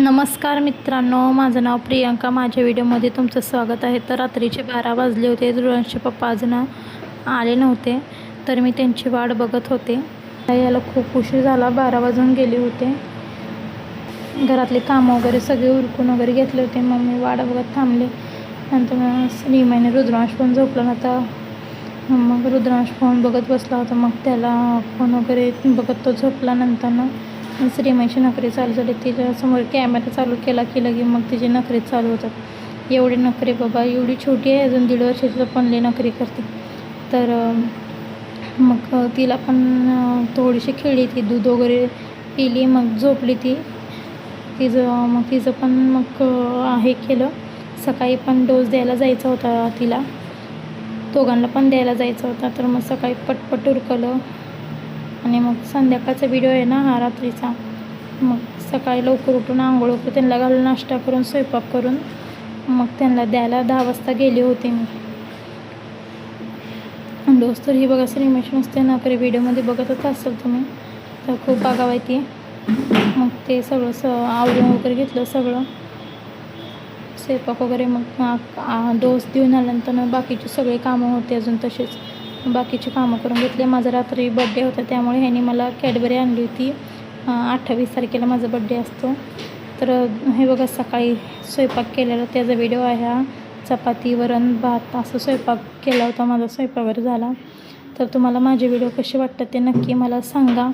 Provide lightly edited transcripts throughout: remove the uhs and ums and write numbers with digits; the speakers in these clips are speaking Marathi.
नमस्कार मित्रांनो, माझं नाव प्रियंका. माझ्या व्हिडिओमध्ये तुमचं स्वागत आहे. तर रात्रीचे 12 वाजले होते. ध्रुवांशचे पप्पा अजून आले नव्हते, तर मी त्यांची वाट बघत होते. याला खूप उशीर झाला, 12 वाजून गेले होते. घरातले कामं वगैरे सगळे उरकून वगैरे घेतले होते. मग मी वाट बघत थांबले. नंतर श्रीमयने रुद्रांश पण झोपला नव्हता. मग रुद्रांश फोन बघत बसला होता. मग त्याला फोन वगैरे बघत तो झोपला. नंतर श्रीमयची नखरे चालू झाली. तिच्यासमोर कॅमेरा चालू केला की लगे मग तिचे नखरे चालू होतात. एवढे नखरे बाबा, एवढी छोटी आहे अजून 1.5 वर्षाची, पण लई नखरे करते. तर मग तिला पण थोडीशी खेळली, ती दूध वगैरे पिली, मग झोपली ती. तिचं पण मग हे केलं. सकाळी पण डोस द्यायला जायचा होता तिला, दोघांना पण द्यायला जायचा होता. तर मग सकाळी पटपट उरकलं. आणि मग संध्याकाळचा व्हिडिओ आहे ना हा, रात्रीचा. मग सकाळी लवकर उठून आंघोळ करून त्यांना घालून नाश्ता करून स्वयंपाक करून मग त्यांना द्यायला 10 वाजता गेले होते मी. डोस तर ही बघा, श्रीमेश नसते नखरे व्हिडिओमध्ये बघतच असेल तुम्ही, तर खूप बघावं ती. मग ते सगळं आवरून वगैरे घेतलं सगळं स्वयंपाक वगैरे. मग डोस देऊन आल्यानंतर बाकीचे सगळे कामं होते अजून तसेच, बाकीची कामं करून घेतले. माझा रात्री बड्डे होता, त्यामुळे ह्याने मला कॅडबरी आणली होती. 28 तारखेला माझा बड्डे असतो. तर हे बघा, सकाळी स्वयंपाक केलेला त्याचा व्हिडिओ आहे हा. चपाती, वरण, भात असं स्वयंपाक केला होता. माझा स्वयंपाक वगैरे झाला. तर तुम्हाला माझे व्हिडिओ कसे वाटतात ते नक्की मला सांगा.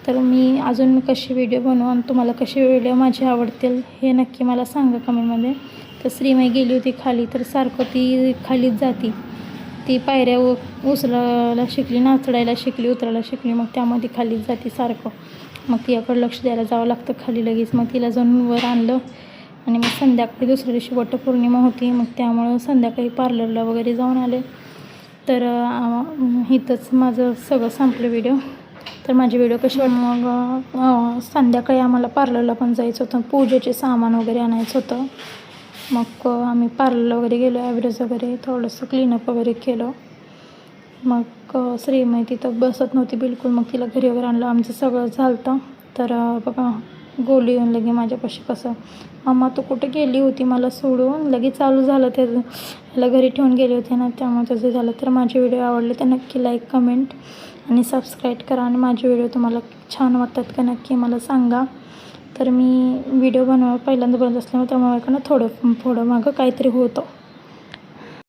तर मी अजून कसे व्हिडिओ बनवू आणि तुम्हाला कसे व्हिडिओ माझे आवडतील हे नक्की मला सांगा कमेंटमध्ये. तर श्रीमय गेली होती खाली, तर सारखं ती खालीच जाती. ती पायऱ्या उचलायला शिकली, नाचडायला शिकली, उतरायला शिकली. मग त्यामध्ये खालीच जाते सारखं. मग तिच्याकडं लक्ष द्यायला जावं लागतं खाली लगेच. मग तिला जाऊन वर आणलं. आणि मग संध्याकाळी दुसऱ्या दिवशी वटपौर्णिमा होती, मग त्यामुळं संध्याकाळी पार्लरला वगैरे जाऊन आले. तर इथंच माझं सगळं संपलं व्हिडिओ. तर माझे व्हिडिओ कसे वाटले. मग संध्याकाळी आम्हाला पार्लरला पण जायचं होतं, पूजेचे सामान वगैरे आणायचं होतं. मग आम्ही पार्लरला वगैरे गेलो, ॲव्हरेज वगैरे थोडंसं क्लीनअप वगैरे केलं. मग श्रीमय तिथं बसत नव्हती बिलकुल. मग तिला घरी वगैरे आणलं, आमचं सगळं झालं. तर बघा, गोली येऊन लगे माझ्यापाशी कसं, मम्मा तू कुठे गेली होती मला सोडून, लगेच चालू झालं. त्याला घरी ठेवून गेले होते ना, त्यामुळे तसं झालं. तर माझे व्हिडिओ आवडले तर नक्की लाईक, कमेंट आणि सबस्क्राईब करा. आणि माझे व्हिडिओ तुम्हाला छान वाटतात का नक्की मला सांगा. तर मी व्हिडिओ पहिल्यांदा बनवत असल्यामुळे त्यामुळे थोडं मागं काहीतरी होतं.